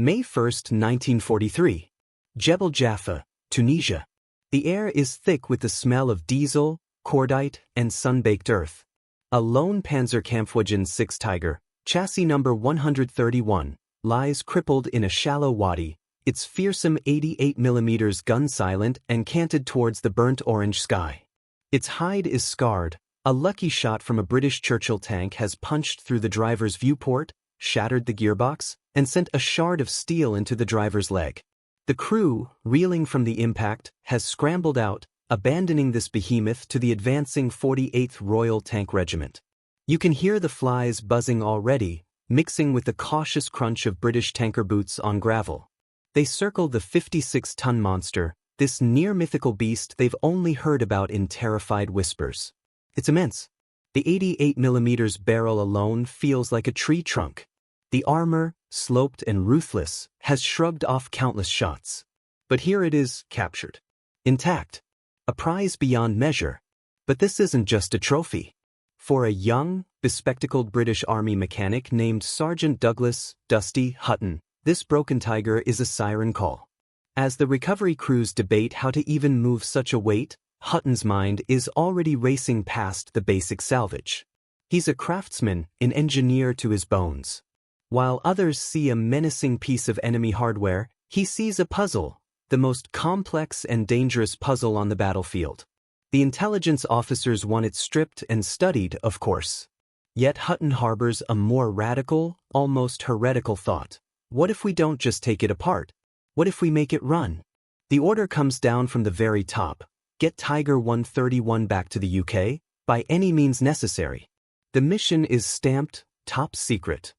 May 1, 1943. Jebel Jaffa, Tunisia. The air is thick with the smell of diesel, cordite, and sun-baked earth. A lone Panzerkampfwagen 6 Tiger, chassis number 131, lies crippled in a shallow wadi, its fearsome 88mm gun silent and canted towards the burnt orange sky. Its hide is scarred. A lucky shot from a British Churchill tank has punched through the driver's viewport, shattered the gearbox, and sent a shard of steel into the driver's leg. The crew, reeling from the impact, has scrambled out, abandoning this behemoth to the advancing 48th Royal Tank Regiment. You can hear the flies buzzing already, mixing with the cautious crunch of British tanker boots on gravel. They circle the 56-ton monster, this near-mythical beast they've only heard about in terrified whispers. It's immense. The 88mm barrel alone feels like a tree trunk. The armor, sloped and ruthless, has shrugged off countless shots. But here it is, captured. Intact. A prize beyond measure. But this isn't just a trophy. For a young, bespectacled British Army mechanic named Sergeant Douglas Dusty Hutton, this broken tiger is a siren call. As the recovery crews debate how to even move such a weight, Hutton's mind is already racing past the basic salvage. He's a craftsman, an engineer to his bones. While others see a menacing piece of enemy hardware, he sees a puzzle, the most complex and dangerous puzzle on the battlefield. The intelligence officers want it stripped and studied, of course. Yet Hutton harbors a more radical, almost heretical thought. What if we don't just take it apart? What if we make it run? The order comes down from the very top. Get Tiger 131 back to the UK, by any means necessary. The mission is stamped, top secret.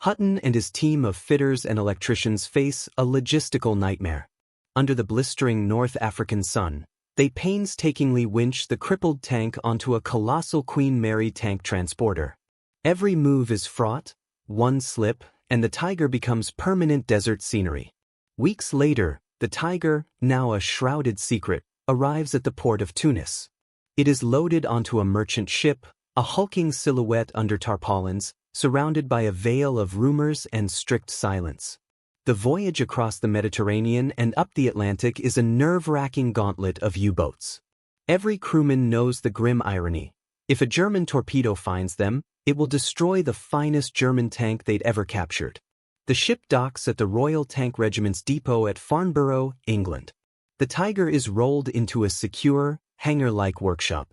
Hutton and his team of fitters and electricians face a logistical nightmare. Under the blistering North African sun, they painstakingly winch the crippled tank onto a colossal Queen Mary tank transporter. Every move is fraught, one slip, and the Tiger becomes permanent desert scenery. Weeks later, the Tiger, now a shrouded secret, arrives at the port of Tunis. It is loaded onto a merchant ship, a hulking silhouette under tarpaulins, surrounded by a veil of rumors and strict silence. The voyage across the Mediterranean and up the Atlantic is a nerve-wracking gauntlet of U-boats. Every crewman knows the grim irony. If a German torpedo finds them, it will destroy the finest German tank they'd ever captured. The ship docks at the Royal Tank Regiment's depot at Farnborough, England. The Tiger is rolled into a secure, hangar-like workshop.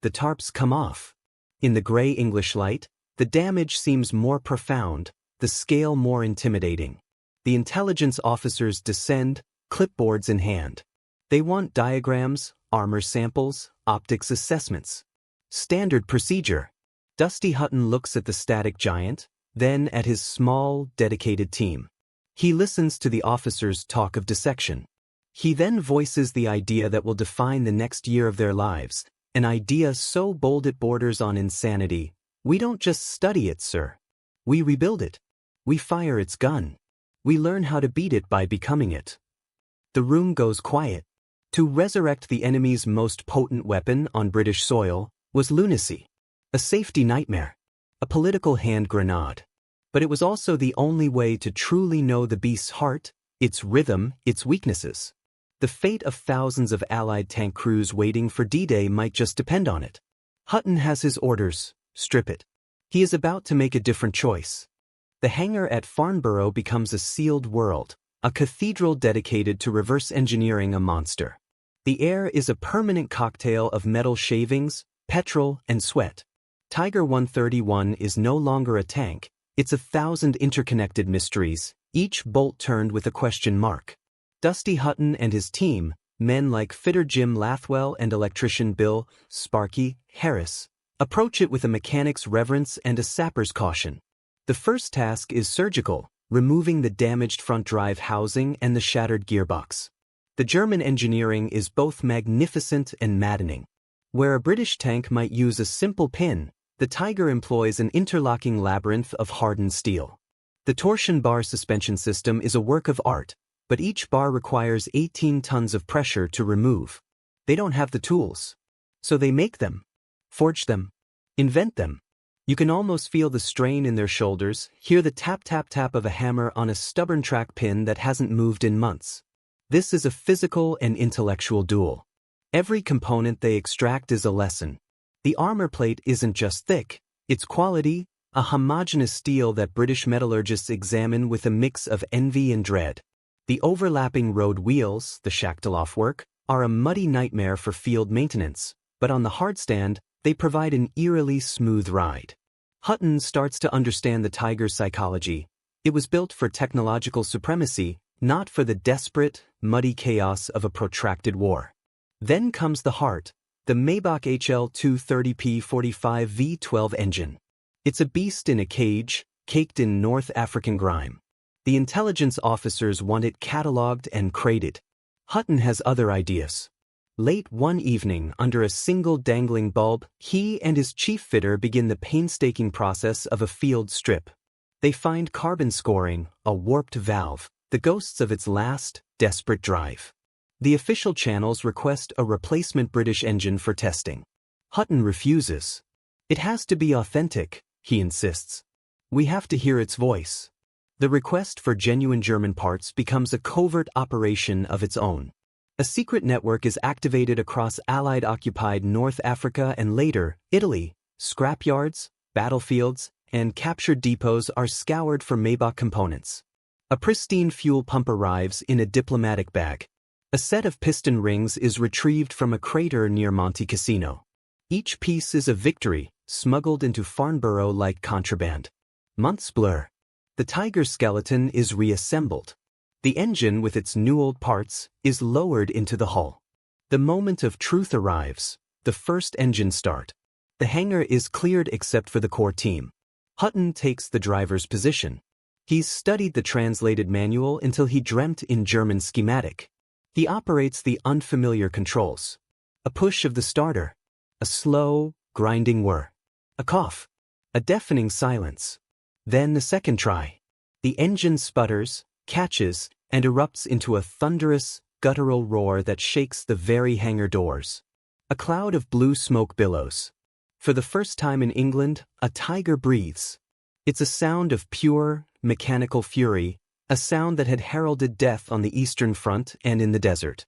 The tarps come off. In the gray English light, the damage seems more profound, the scale more intimidating. The intelligence officers descend, clipboards in hand. They want diagrams, armor samples, optics assessments. Standard procedure. Dusty Hutton looks at the static giant, then at his small, dedicated team. He listens to the officers talk of dissection. He then voices the idea that will define the next year of their lives, an idea so bold it borders on insanity. We don't just study it, sir. We rebuild it. We fire its gun. We learn how to beat it by becoming it. The room goes quiet. To resurrect the enemy's most potent weapon on British soil was lunacy. A safety nightmare. A political hand grenade. But it was also the only way to truly know the beast's heart, its rhythm, its weaknesses. The fate of thousands of Allied tank crews waiting for D-Day might just depend on it. Hutton has his orders. Strip it. He is about to make a different choice. The hangar at Farnborough becomes a sealed world, a cathedral dedicated to reverse engineering a monster. The air is a permanent cocktail of metal shavings, petrol, and sweat. Tiger 131 is no longer a tank, it's 1,000 interconnected mysteries, each bolt turned with a question mark. Dusty Hutton and his team, men like fitter Jim Lathwell and electrician Bill Sparky Harris, approach it with a mechanic's reverence and a sapper's caution. The first task is surgical, removing the damaged front drive housing and the shattered gearbox. The German engineering is both magnificent and maddening. Where a British tank might use a simple pin, the Tiger employs an interlocking labyrinth of hardened steel. The torsion bar suspension system is a work of art, but each bar requires 18 tons of pressure to remove. They don't have the tools. So they make them, forge them, invent them. You can almost feel the strain in their shoulders, hear the tap-tap-tap of a hammer on a stubborn track pin that hasn't moved in months. This is a physical and intellectual duel. Every component they extract is a lesson. The armor plate isn't just thick, it's quality, a homogeneous steel that British metallurgists examine with a mix of envy and dread. The overlapping road wheels, the Schachtelhoff work, are a muddy nightmare for field maintenance, but on the hardstand, they provide an eerily smooth ride. Hutton starts to understand the Tiger's psychology. It was built for technological supremacy, not for the desperate, muddy chaos of a protracted war. Then comes the heart, the Maybach HL230P 45 V12 engine. It's a beast in a cage, caked in North African grime. The intelligence officers want it catalogued and crated. Hutton has other ideas. Late one evening, under a single dangling bulb, he and his chief fitter begin the painstaking process of a field strip. They find carbon scoring, a warped valve, the ghosts of its last, desperate drive. The official channels request a replacement British engine for testing. Hutton refuses. It has to be authentic, he insists. We have to hear its voice. The request for genuine German parts becomes a covert operation of its own. A secret network is activated across Allied-occupied North Africa and later, Italy. Scrapyards, battlefields, and captured depots are scoured for Maybach components. A pristine fuel pump arrives in a diplomatic bag. A set of piston rings is retrieved from a crater near Monte Cassino. Each piece is a victory, smuggled into Farnborough like contraband. Months blur. The Tiger's skeleton is reassembled. The engine, with its new old parts, is lowered into the hull. The moment of truth arrives, the first engine start. The hangar is cleared except for the core team. Hutton takes the driver's position. He's studied the translated manual until he dreamt in German schematic. He operates the unfamiliar controls. A push of the starter. A slow, grinding whir. A cough. A deafening silence. Then the second try. The engine sputters, catches, and erupts into a thunderous, guttural roar that shakes the very hangar doors. A cloud of blue smoke billows. For the first time in England, a Tiger breathes. It's a sound of pure, mechanical fury, a sound that had heralded death on the Eastern Front and in the desert.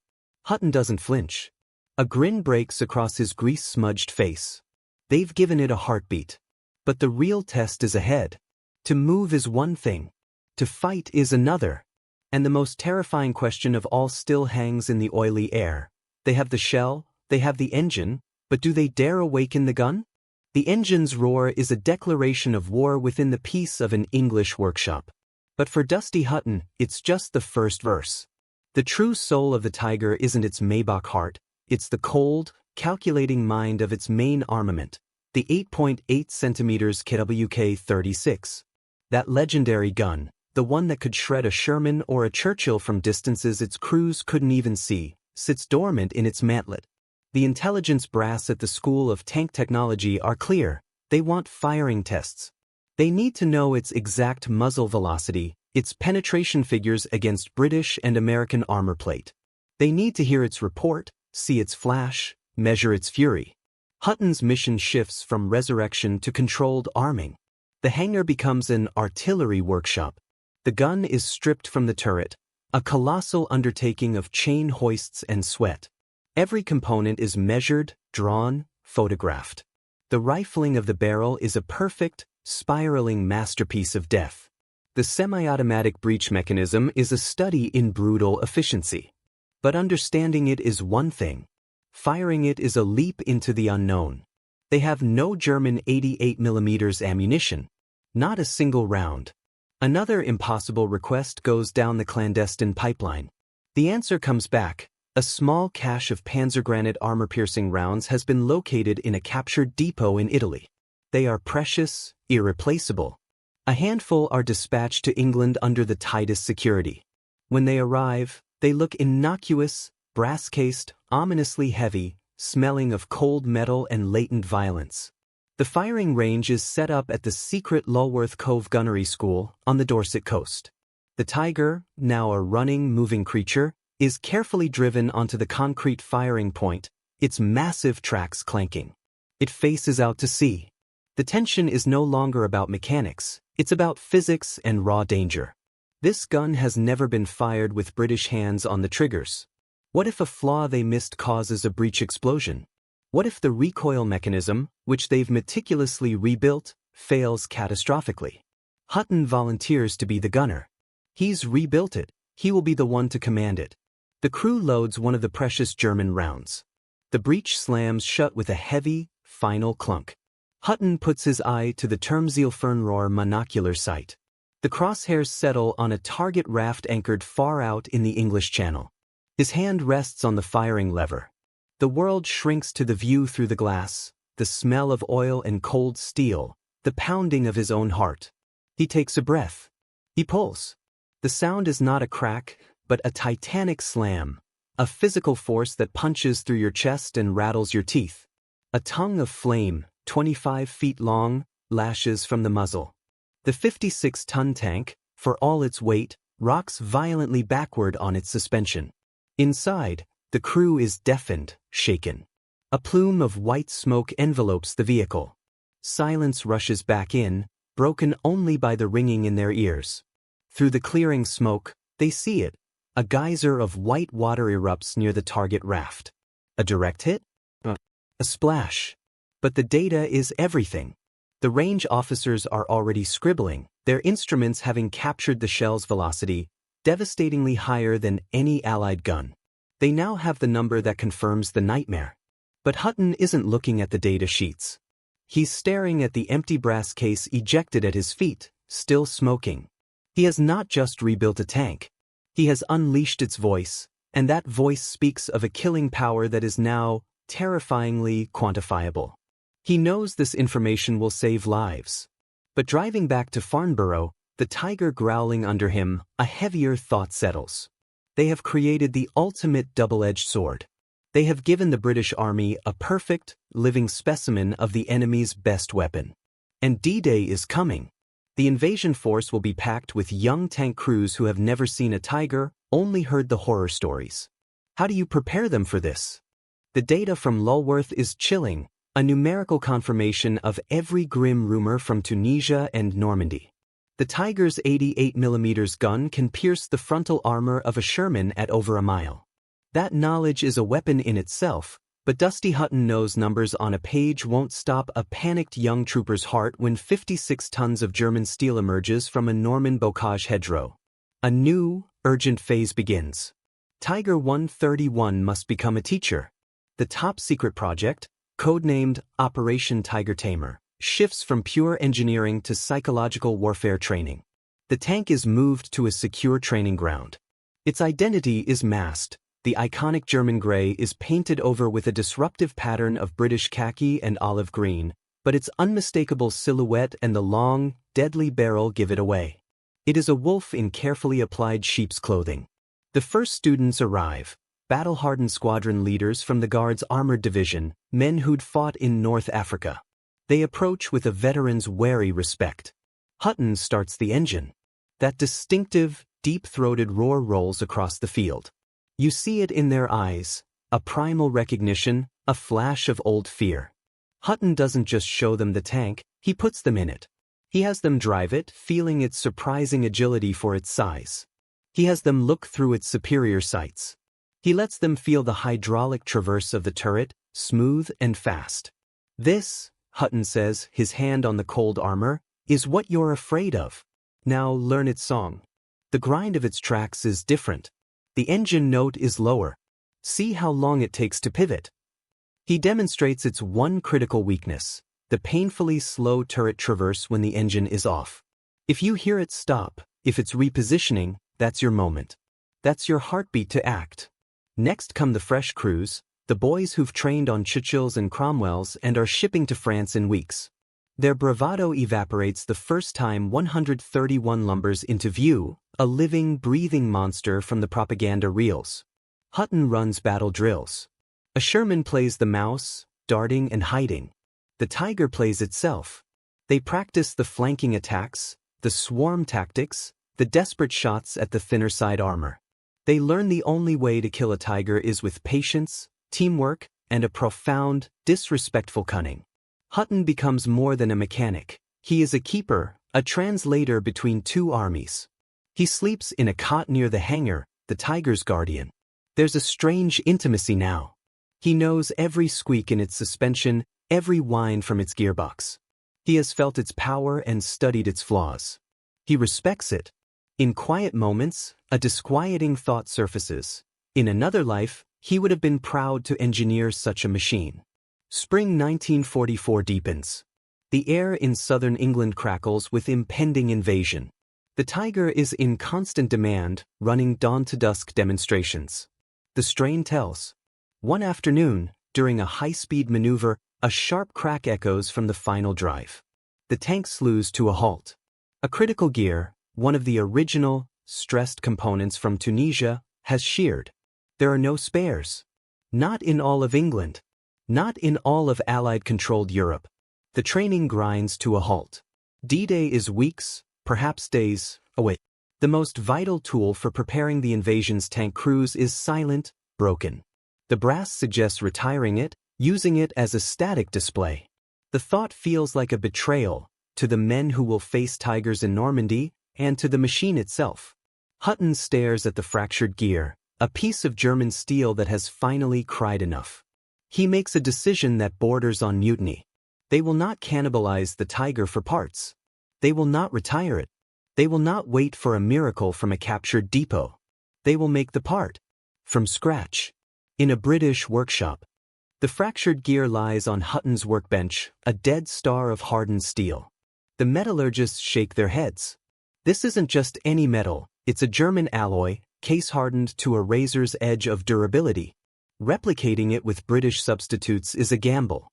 Hutton doesn't flinch. A grin breaks across his grease-smudged face. They've given it a heartbeat. But the real test is ahead. To move is one thing. To fight is another. And the most terrifying question of all still hangs in the oily air. They have the shell, they have the engine, but do they dare awaken the gun? The engine's roar is a declaration of war within the peace of an English workshop. But for Dusty Hutton, it's just the first verse. The true soul of the Tiger isn't its Maybach heart, it's the cold, calculating mind of its main armament, the 8.8 centimeters KWK-36. That legendary gun, the one that could shred a Sherman or a Churchill from distances its crews couldn't even see, sits dormant in its mantlet. The intelligence brass at the School of Tank Technology are clear. They want firing tests. They need to know its exact muzzle velocity, its penetration figures against British and American armor plate. They need to hear its report, see its flash, measure its fury. Hutton's mission shifts from resurrection to controlled arming. The hangar becomes an artillery workshop. The gun is stripped from the turret, a colossal undertaking of chain hoists and sweat. Every component is measured, drawn, photographed. The rifling of the barrel is a perfect, spiraling masterpiece of death. The semi-automatic breech mechanism is a study in brutal efficiency. But understanding it is one thing. Firing it is a leap into the unknown. They have no German 88mm ammunition. Not a single round. Another impossible request goes down the clandestine pipeline. The answer comes back. A small cache of panzergranate armor-piercing rounds has been located in a captured depot in Italy. They are precious, irreplaceable. A handful are dispatched to England under the tightest security. When they arrive, they look innocuous, brass-cased, ominously heavy, smelling of cold metal and latent violence. The firing range is set up at the secret Lulworth Cove Gunnery School on the Dorset coast. The Tiger, now a running, moving creature, is carefully driven onto the concrete firing point, its massive tracks clanking. It faces out to sea. The tension is no longer about mechanics, it's about physics and raw danger. This gun has never been fired with British hands on the triggers. What if a flaw they missed causes a breech explosion? What if the recoil mechanism, which they've meticulously rebuilt, fails catastrophically? Hutton volunteers to be the gunner. He's rebuilt it, he will be the one to command it. The crew loads one of the precious German rounds. The breech slams shut with a heavy, final clunk. Hutton puts his eye to the Turmzielfernrohr monocular sight. The crosshairs settle on a target raft anchored far out in the English Channel. His hand rests on the firing lever. The world shrinks to the view through the glass, the smell of oil and cold steel, the pounding of his own heart. He takes a breath. He pulls. The sound is not a crack, but a titanic slam, a physical force that punches through your chest and rattles your teeth. A tongue of flame, 25 feet long, lashes from the muzzle. The 56-ton tank, for all its weight, rocks violently backward on its suspension. Inside, the crew is deafened, shaken. A plume of white smoke envelopes the vehicle. Silence rushes back in, broken only by the ringing in their ears. Through the clearing smoke, they see it. A geyser of white water erupts near the target raft. A direct hit? A splash. But the data is everything. The range officers are already scribbling, their instruments having captured the shell's velocity, devastatingly higher than any Allied gun. They now have the number that confirms the nightmare. But Hutton isn't looking at the data sheets. He's staring at the empty brass case ejected at his feet, still smoking. He has not just rebuilt a tank. He has unleashed its voice, and that voice speaks of a killing power that is now terrifyingly quantifiable. He knows this information will save lives. But driving back to Farnborough, the tiger growling under him, a heavier thought settles. They have created the ultimate double-edged sword. They have given the British Army a perfect, living specimen of the enemy's best weapon. And D-Day is coming. The invasion force will be packed with young tank crews who have never seen a tiger, only heard the horror stories. How do you prepare them for this? The data from Lulworth is chilling, a numerical confirmation of every grim rumor from Tunisia and Normandy. The Tiger's 88mm gun can pierce the frontal armor of a Sherman at over a mile. That knowledge is a weapon in itself, but Dusty Hutton knows numbers on a page won't stop a panicked young trooper's heart when 56 tons of German steel emerges from a Norman bocage hedgerow. A new, urgent phase begins. Tiger 131 must become a teacher. The top-secret project, codenamed Operation Tiger Tamer, shifts from pure engineering to psychological warfare training. The tank is moved to a secure training ground. Its identity is masked. The iconic German grey is painted over with a disruptive pattern of British khaki and olive green, but its unmistakable silhouette and the long, deadly barrel give it away. It is a wolf in carefully applied sheep's clothing. The first students arrive, battle-hardened squadron leaders from the Guards Armored Division, men who'd fought in North Africa. They approach with a veteran's wary respect. Hutton starts the engine. That distinctive, deep-throated roar rolls across the field. You see it in their eyes, a primal recognition, a flash of old fear. Hutton doesn't just show them the tank, he puts them in it. He has them drive it, feeling its surprising agility for its size. He has them look through its superior sights. He lets them feel the hydraulic traverse of the turret, smooth and fast. This, Hutton says, his hand on the cold armor, is what you're afraid of. Now learn its song. The grind of its tracks is different. The engine note is lower. See how long it takes to pivot. He demonstrates its one critical weakness, the painfully slow turret traverse when the engine is off. If you hear it stop, if it's repositioning, that's your moment. That's your heartbeat to act. Next come the fresh crews, the boys who've trained on Churchills and Cromwells and are shipping to France in weeks. Their bravado evaporates the first time 131 lumbers into view, a living, breathing monster from the propaganda reels. Hutton runs battle drills. A Sherman plays the mouse, darting and hiding. The Tiger plays itself. They practice the flanking attacks, the swarm tactics, the desperate shots at the thinner side armor. They learn the only way to kill a tiger is with patience, teamwork, and a profound, disrespectful cunning. Hutton becomes more than a mechanic. He is a keeper, a translator between two armies. He sleeps in a cot near the hangar, the tiger's guardian. There's a strange intimacy now. He knows every squeak in its suspension, every whine from its gearbox. He has felt its power and studied its flaws. He respects it. In quiet moments, a disquieting thought surfaces. In another life, he would have been proud to engineer such a machine. Spring 1944 deepens. The air in southern England crackles with impending invasion. The tiger is in constant demand, running dawn-to-dusk demonstrations. The strain tells. One afternoon, during a high-speed maneuver, a sharp crack echoes from the final drive. The tank slews to a halt. A critical gear, one of the original, stressed components from Tunisia, has sheared. There are no spares. Not in all of England. Not in all of Allied-controlled Europe. The training grinds to a halt. D-Day is weeks, perhaps days, away. The most vital tool for preparing the invasion's tank crews is silent, broken. The brass suggests retiring it, using it as a static display. The thought feels like a betrayal to the men who will face tigers in Normandy and to the machine itself. Hutton stares at the fractured gear, a piece of German steel that has finally cried enough. He makes a decision that borders on mutiny. They will not cannibalize the tiger for parts. They will not retire it. They will not wait for a miracle from a captured depot. They will make the part. From scratch. In a British workshop. The fractured gear lies on Hutton's workbench, a dead star of hardened steel. The metallurgists shake their heads. This isn't just any metal, it's a German alloy, case-hardened to a razor's edge of durability. Replicating it with British substitutes is a gamble.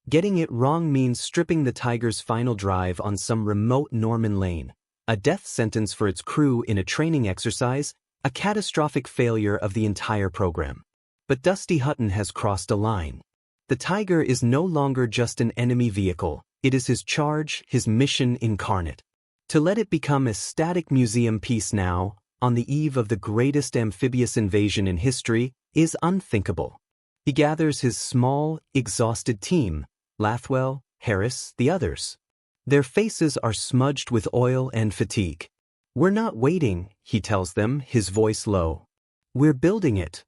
Getting it wrong means stripping the tiger's final drive on some remote Norman lane, a death sentence for its crew in a training exercise, a catastrophic failure of the entire program. But Dusty Hutton has crossed a line. The tiger is no longer just an enemy vehicle, it is his charge, his mission incarnate. To let it become a static museum piece now, on the eve of the greatest amphibious invasion in history, is unthinkable. He gathers his small, exhausted team, Lathwell, Harris, the others. Their faces are smudged with oil and fatigue. We're not waiting, he tells them, his voice low. We're building it.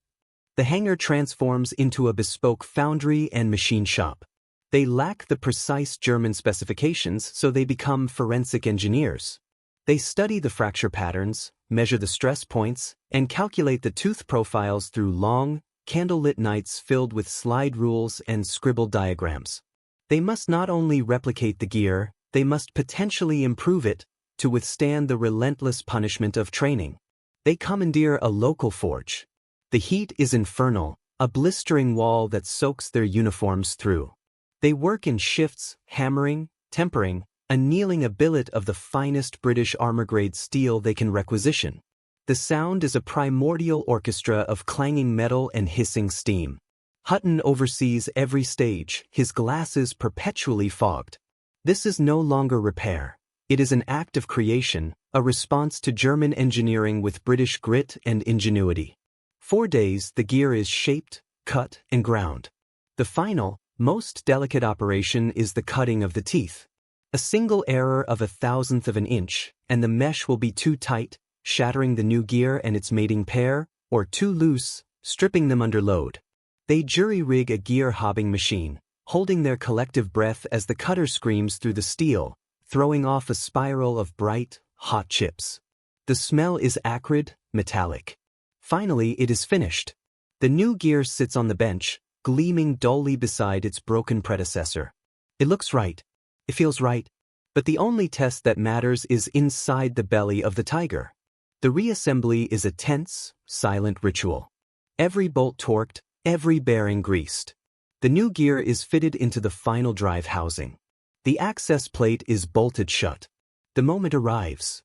The hangar transforms into a bespoke foundry and machine shop. They lack the precise German specifications, so they become forensic engineers. They study the fracture patterns, measure the stress points, and calculate the tooth profiles through long, candlelit nights filled with slide rules and scribbled diagrams. They must not only replicate the gear, they must potentially improve it to withstand the relentless punishment of training. They commandeer a local forge. The heat is infernal, a blistering wall that soaks their uniforms through. They work in shifts, hammering, tempering, annealing a billet of the finest British armor-grade steel they can requisition. The sound is a primordial orchestra of clanging metal and hissing steam. Hutton oversees every stage, his glasses perpetually fogged. This is no longer repair. It is an act of creation, a response to German engineering with British grit and ingenuity. 4 days, the gear is shaped, cut, and ground. The final, most delicate operation is the cutting of the teeth. A single error of 1/1000th of an inch, and the mesh will be too tight, shattering the new gear and its mating pair, or too loose, stripping them under load. They jury-rig a gear-hobbing machine, holding their collective breath as the cutter screams through the steel, throwing off a spiral of bright, hot chips. The smell is acrid, metallic. Finally, it is finished. The new gear sits on the bench, gleaming dully beside its broken predecessor. It looks right. It feels right. But the only test that matters is inside the belly of the tiger. The reassembly is a tense, silent ritual. Every bolt torqued, every bearing greased. The new gear is fitted into the final drive housing. The access plate is bolted shut. The moment arrives.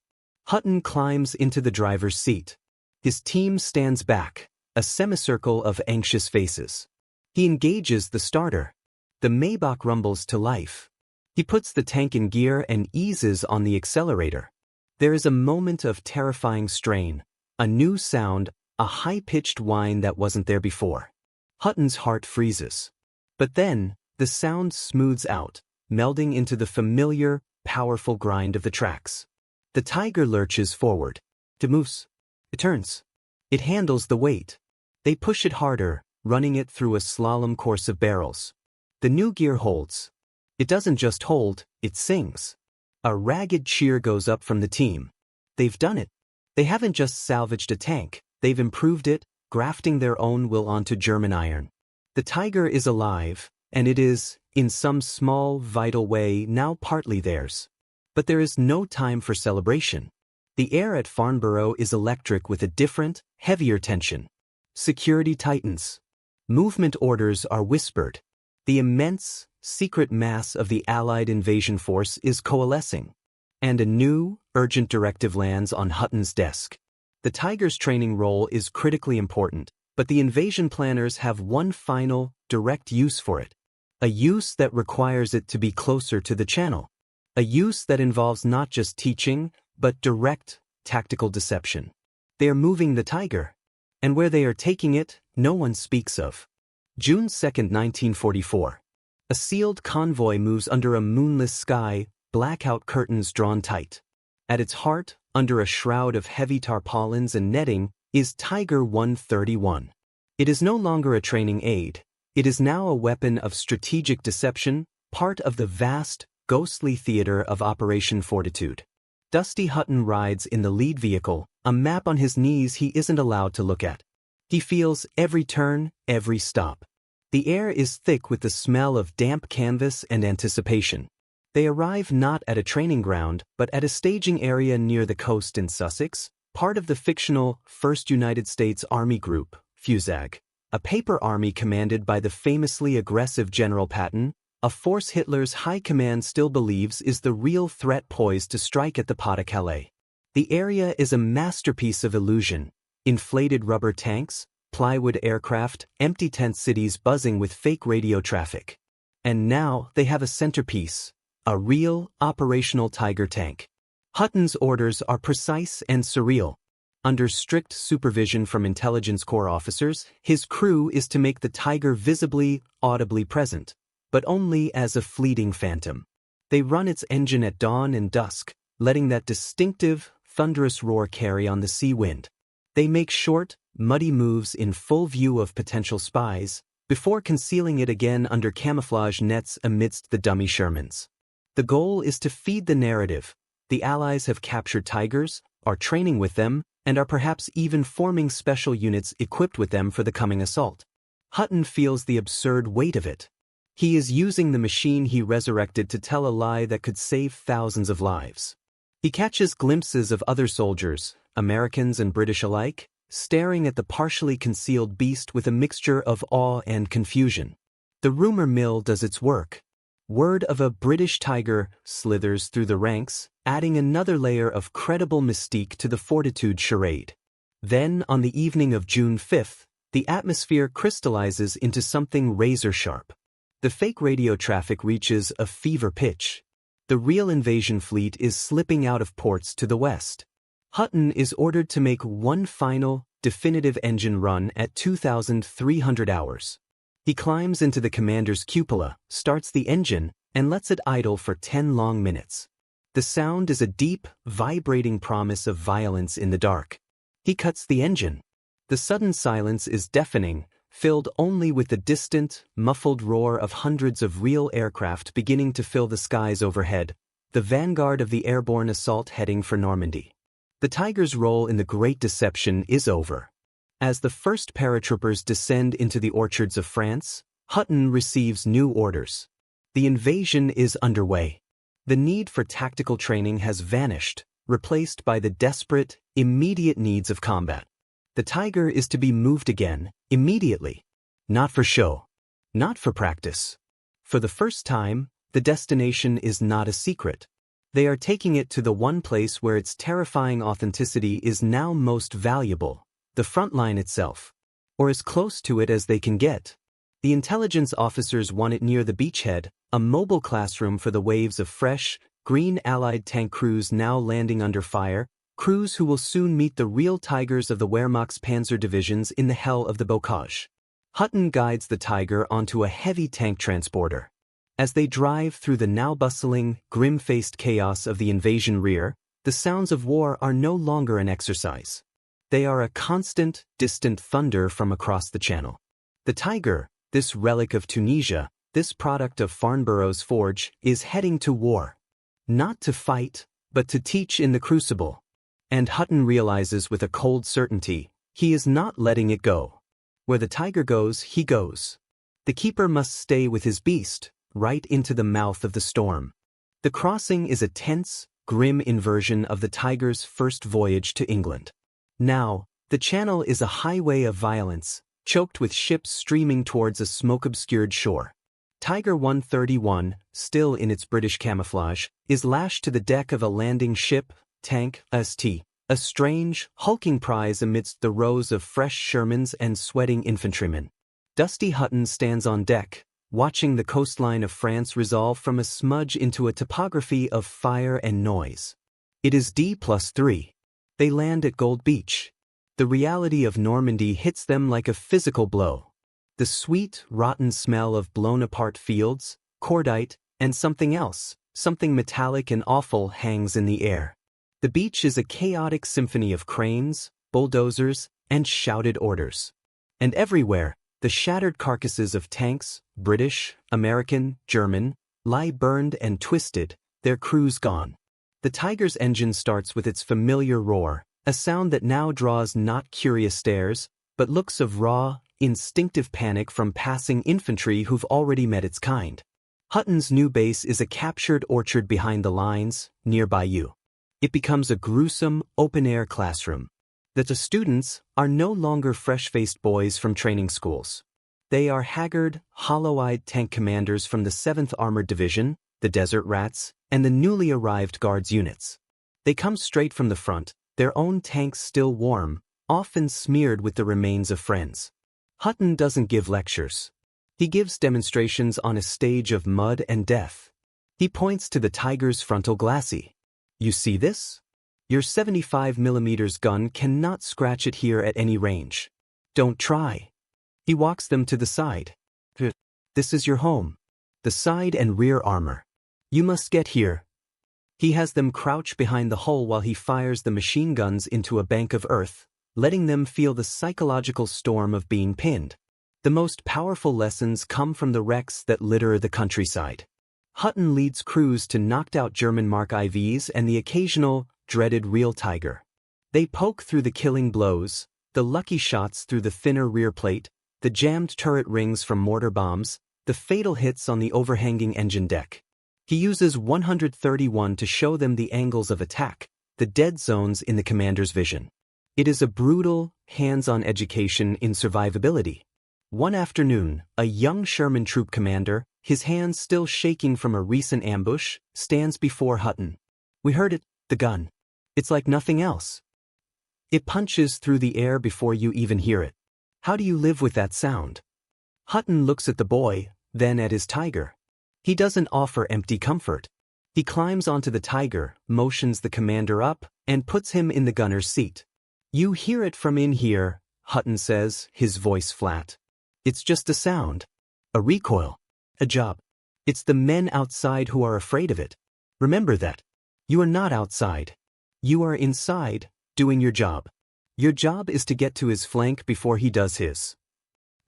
Hutton climbs into the driver's seat. His team stands back, a semicircle of anxious faces. He engages the starter. The Maybach rumbles to life. He puts the tank in gear and eases on the accelerator. There is a moment of terrifying strain, a new sound, a high-pitched whine that wasn't there before. Hutton's heart freezes. But then, the sound smooths out, melding into the familiar, powerful grind of the tracks. The tiger lurches forward. It moves. It turns. It handles the weight. They push it harder, running it through a slalom course of barrels. The new gear holds. It doesn't just hold, it sings. A ragged cheer goes up from the team. They've done it. They haven't just salvaged a tank, they've improved it, grafting their own will onto German iron. The tiger is alive, and it is, in some small, vital way, now partly theirs. But there is no time for celebration. The air at Farnborough is electric with a different, heavier tension. Security tightens. Movement orders are whispered. The immense, secret mass of the Allied invasion force is coalescing. And a new, urgent directive lands on Hutton's desk. The Tiger's training role is critically important, but the invasion planners have one final, direct use for it. A use that requires it to be closer to the channel. A use that involves not just teaching, but direct, tactical deception. They are moving the Tiger. And where they are taking it, no one speaks of. June 2, 1944. A sealed convoy moves under a moonless sky, blackout curtains drawn tight. At its heart, under a shroud of heavy tarpaulins and netting, is Tiger 131. It is no longer a training aid. It is now a weapon of strategic deception, part of the vast, ghostly theater of Operation Fortitude. Dusty Hutton rides in the lead vehicle, a map on his knees he isn't allowed to look at. He feels every turn, every stop. The air is thick with the smell of damp canvas and anticipation. They arrive not at a training ground, but at a staging area near the coast in Sussex, part of the fictional 1st United States Army Group, FUSAG, a paper army commanded by the famously aggressive General Patton, a force Hitler's high command still believes is the real threat poised to strike at the Pas-de-Calais. The area is a masterpiece of illusion. Inflated rubber tanks, plywood aircraft, empty tent cities buzzing with fake radio traffic. And now they have a centerpiece, a real, operational Tiger tank. Hutton's orders are precise and surreal. Under strict supervision from Intelligence Corps officers, his crew is to make the Tiger visibly, audibly present, but only as a fleeting phantom. They run its engine at dawn and dusk, letting that distinctive, thunderous roar carry on the sea wind. They make short, muddy moves in full view of potential spies, before concealing it again under camouflage nets amidst the dummy Shermans. The goal is to feed the narrative. The Allies have captured Tigers, are training with them, and are perhaps even forming special units equipped with them for the coming assault. Hutton feels the absurd weight of it. He is using the machine he resurrected to tell a lie that could save thousands of lives. He catches glimpses of other soldiers, Americans and British alike, staring at the partially concealed beast with a mixture of awe and confusion. The rumor mill does its work. Word of a British Tiger slithers through the ranks, adding another layer of credible mystique to the Fortitude charade. Then, on the evening of June 5th, the atmosphere crystallizes into something razor-sharp. The fake radio traffic reaches a fever pitch. The real invasion fleet is slipping out of ports to the west. Hutton is ordered to make one final, definitive engine run at 2,300 hours. He climbs into the commander's cupola, starts the engine, and lets it idle for 10 long minutes. The sound is a deep, vibrating promise of violence in the dark. He cuts the engine. The sudden silence is deafening, filled only with the distant, muffled roar of hundreds of real aircraft beginning to fill the skies overhead, the vanguard of the airborne assault heading for Normandy. The Tiger's role in the Great Deception is over. As the first paratroopers descend into the orchards of France, Hutton receives new orders. The invasion is underway. The need for tactical training has vanished, replaced by the desperate, immediate needs of combat. The Tiger is to be moved again, immediately. Not for show. Not for practice. For the first time, the destination is not a secret. They are taking it to the one place where its terrifying authenticity is now most valuable, the front line itself. Or as close to it as they can get. The intelligence officers want it near the beachhead, a mobile classroom for the waves of fresh, green Allied tank crews now landing under fire, crews who will soon meet the real Tigers of the Wehrmacht's panzer divisions in the hell of the Bocage. Hutton guides the Tiger onto a heavy tank transporter. As they drive through the now bustling, grim-faced chaos of the invasion rear, the sounds of war are no longer an exercise. They are a constant, distant thunder from across the channel. The tiger, this relic of Tunisia, this product of Farnborough's forge, is heading to war. Not to fight, but to teach in the crucible. And Hutton realizes with a cold certainty, he is not letting it go. Where the tiger goes, he goes. The keeper must stay with his beast, right into the mouth of the storm. The crossing is a tense, grim inversion of the tiger's first voyage to England. Now, the channel is a highway of violence, choked with ships streaming towards a smoke-obscured shore. Tiger 131, still in its British camouflage, is lashed to the deck of a landing ship, tank, St. A strange, hulking prize amidst the rows of fresh Shermans and sweating infantrymen. Dusty Hutton stands on deck, watching the coastline of France resolve from a smudge into a topography of fire and noise. It is D+3. They land at Gold Beach. The reality of Normandy hits them like a physical blow. The sweet, rotten smell of blown-apart fields, cordite, and something else, something metallic and awful, hangs in the air. The beach is a chaotic symphony of cranes, bulldozers, and shouted orders. And everywhere, the shattered carcasses of tanks, British, American, German, lie burned and twisted, their crews gone. The Tiger's engine starts with its familiar roar, a sound that now draws not curious stares, but looks of raw, instinctive panic from passing infantry who've already met its kind. Hutton's new base is a captured orchard behind the lines, near Bayeux. It becomes a gruesome, open-air classroom. The students are no longer fresh-faced boys from training schools. They are haggard, hollow-eyed tank commanders from the 7th Armored Division, the Desert Rats, and the newly arrived Guards units. They come straight from the front, their own tanks still warm, often smeared with the remains of friends. Hutton doesn't give lectures. He gives demonstrations on a stage of mud and death. He points to the Tiger's frontal glacis. You see this? Your 75mm gun cannot scratch it here at any range. Don't try. He walks them to the side. This is your home. The side and rear armor. You must get here. He has them crouch behind the hull while he fires the machine guns into a bank of earth, letting them feel the psychological storm of being pinned. The most powerful lessons come from the wrecks that litter the countryside. Hutton leads crews to knocked-out German Mark IVs and the occasional, dreaded real Tiger. They poke through the killing blows, the lucky shots through the thinner rear plate, the jammed turret rings from mortar bombs, the fatal hits on the overhanging engine deck. He uses 131 to show them the angles of attack, the dead zones in the commander's vision. It is a brutal, hands-on education in survivability. One afternoon, a young Sherman troop commander, his hands still shaking from a recent ambush, stands before Hutton. We heard it, the gun. It's like nothing else. It punches through the air before you even hear it. How do you live with that sound? Hutton looks at the boy, then at his Tiger. He doesn't offer empty comfort. He climbs onto the Tiger, motions the commander up, and puts him in the gunner's seat. You hear it from in here, Hutton says, his voice flat. It's just a sound. A recoil. A job. It's the men outside who are afraid of it. Remember that. You are not outside. You are inside, doing your job. Your job is to get to his flank before he does his.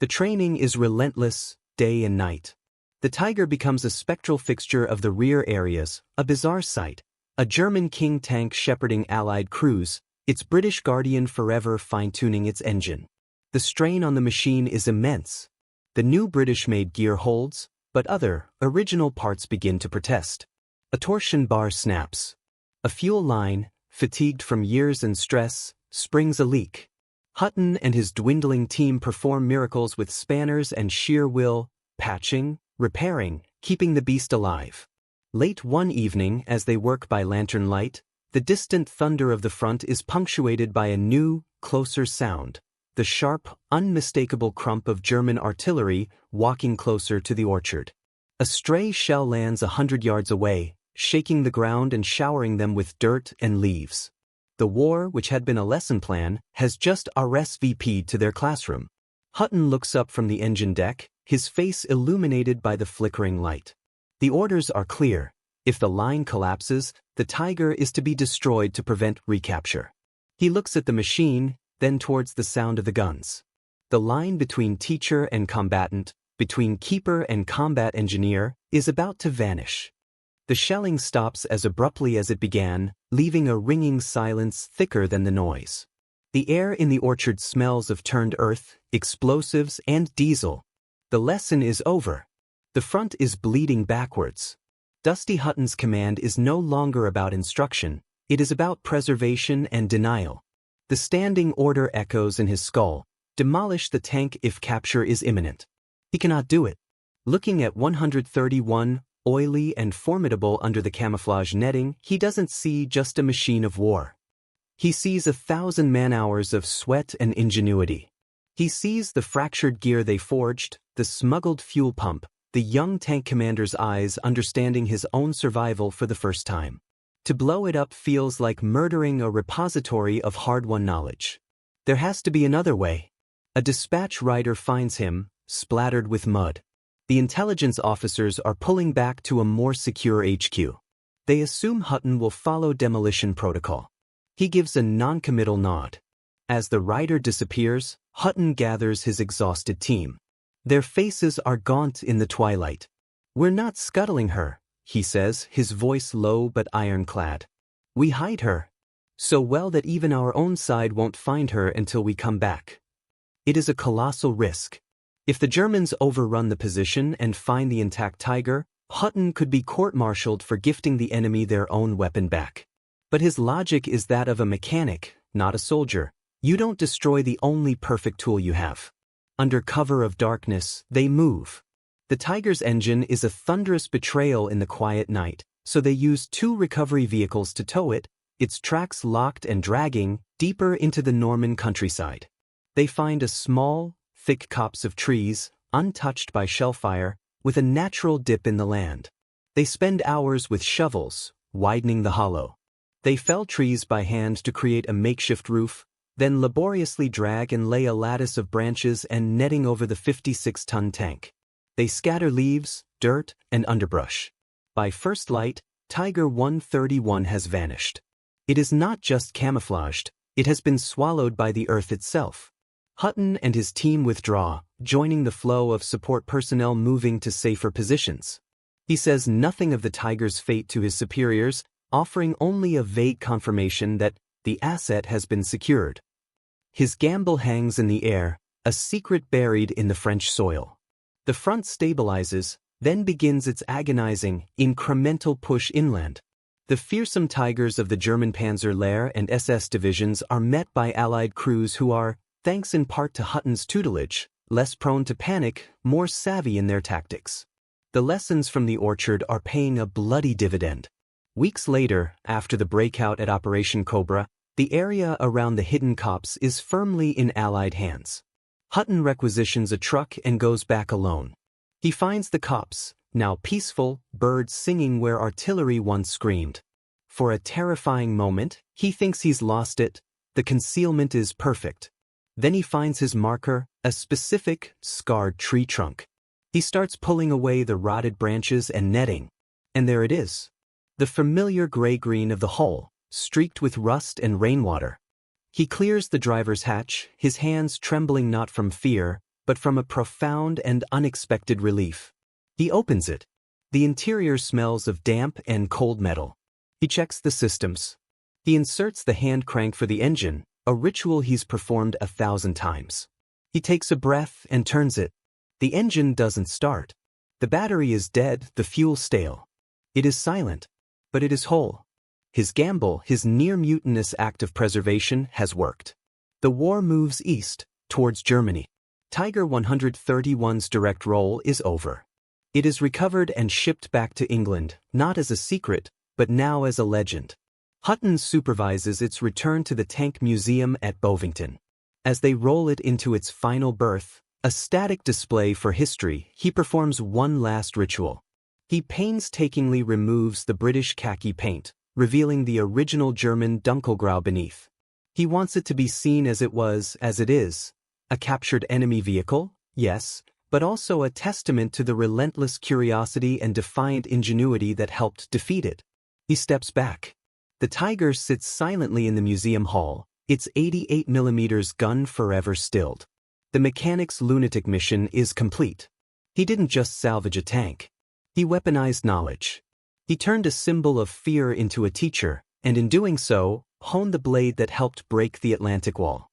The training is relentless, day and night. The Tiger becomes a spectral fixture of the rear areas, a bizarre sight. A German King tank shepherding Allied crews, its British Guardian forever fine-tuning its engine. The strain on the machine is immense. The new British-made gear holds, but other, original parts begin to protest. A torsion bar snaps. A fuel line, fatigued from years and stress, springs a leak. Hutton and his dwindling team perform miracles with spanners and sheer will, patching, repairing, keeping the beast alive. Late one evening, as they work by lantern light, the distant thunder of the front is punctuated by a new, closer sound, the sharp, unmistakable crump of German artillery walking closer to the orchard. A stray shell lands 100 yards away, shaking the ground and showering them with dirt and leaves. The war, which had been a lesson plan, has just RSVP'd to their classroom. Hutton looks up from the engine deck, his face illuminated by the flickering light. The orders are clear. If the line collapses, the Tiger is to be destroyed to prevent recapture. He looks at the machine, then towards the sound of the guns. The line between teacher and combatant, between keeper and combat engineer, is about to vanish. The shelling stops as abruptly as it began, leaving a ringing silence thicker than the noise. The air in the orchard smells of turned earth, explosives, and diesel. The lesson is over. The front is bleeding backwards. Dusty Hutton's command is no longer about instruction, it is about preservation and denial. The standing order echoes in his skull: demolish the tank if capture is imminent. He cannot do it. Looking at 131, oily and formidable under the camouflage netting, he doesn't see just a machine of war. He sees 1,000 man-hours of sweat and ingenuity. He sees the fractured gear they forged, the smuggled fuel pump, the young tank commander's eyes understanding his own survival for the first time. To blow it up feels like murdering a repository of hard-won knowledge. There has to be another way. A dispatch rider finds him, splattered with mud. The intelligence officers are pulling back to a more secure HQ. They assume Hutton will follow demolition protocol. He gives a non-committal nod. As the rider disappears, Hutton gathers his exhausted team. Their faces are gaunt in the twilight. "We're not scuttling her," he says, his voice low but ironclad. "We hide her. So well that even our own side won't find her until we come back." It is a colossal risk. If the Germans overrun the position and find the intact Tiger, Hutton could be court-martialed for gifting the enemy their own weapon back. But his logic is that of a mechanic, not a soldier. You don't destroy the only perfect tool you have. Under cover of darkness, they move. The Tiger's engine is a thunderous betrayal in the quiet night, so they use 2 recovery vehicles to tow it, its tracks locked and dragging, deeper into the Norman countryside. They find a small, thick copse of trees, untouched by shellfire, with a natural dip in the land. They spend hours with shovels, widening the hollow. They fell trees by hand to create a makeshift roof, then laboriously drag and lay a lattice of branches and netting over the 56-ton tank. They scatter leaves, dirt, and underbrush. By first light, Tiger 131 has vanished. It is not just camouflaged, it has been swallowed by the earth itself. Hutton and his team withdraw, joining the flow of support personnel moving to safer positions. He says nothing of the Tiger's fate to his superiors, offering only a vague confirmation that the asset has been secured. His gamble hangs in the air, a secret buried in the French soil. The front stabilizes, then begins its agonizing, incremental push inland. The fearsome Tigers of the German Panzer Lehr and SS divisions are met by Allied crews who are, thanks in part to Hutton's tutelage, less prone to panic, more savvy in their tactics. The lessons from the orchard are paying a bloody dividend. Weeks later, after the breakout at Operation Cobra, the area around the hidden copse is firmly in Allied hands. Hutton requisitions a truck and goes back alone. He finds the copse, now peaceful, birds singing where artillery once screamed. For a terrifying moment, he thinks he's lost it. The concealment is perfect. Then he finds his marker, a specific, scarred tree trunk. He starts pulling away the rotted branches and netting. And there it is. The familiar gray-green of the hull, streaked with rust and rainwater. He clears the driver's hatch, his hands trembling not from fear, but from a profound and unexpected relief. He opens it. The interior smells of damp and cold metal. He checks the systems. He inserts the hand crank for the engine, a ritual he's performed 1,000 times. He takes a breath and turns it. The engine doesn't start. The battery is dead, the fuel stale. It is silent. But it is whole. His gamble, his near-mutinous act of preservation, has worked. The war moves east, towards Germany. Tiger 131's direct role is over. It is recovered and shipped back to England, not as a secret, but now as a legend. Hutton supervises its return to the Tank Museum at Bovington. As they roll it into its final berth, a static display for history, he performs one last ritual. He painstakingly removes the British khaki paint, revealing the original German Dunkelgrau beneath. He wants it to be seen as it was, as it is. A captured enemy vehicle, yes, but also a testament to the relentless curiosity and defiant ingenuity that helped defeat it. He steps back. The Tiger sits silently in the museum hall, its 88mm gun forever stilled. The mechanic's lunatic mission is complete. He didn't just salvage a tank. He weaponized knowledge. He turned a symbol of fear into a teacher, and in doing so, honed the blade that helped break the Atlantic Wall.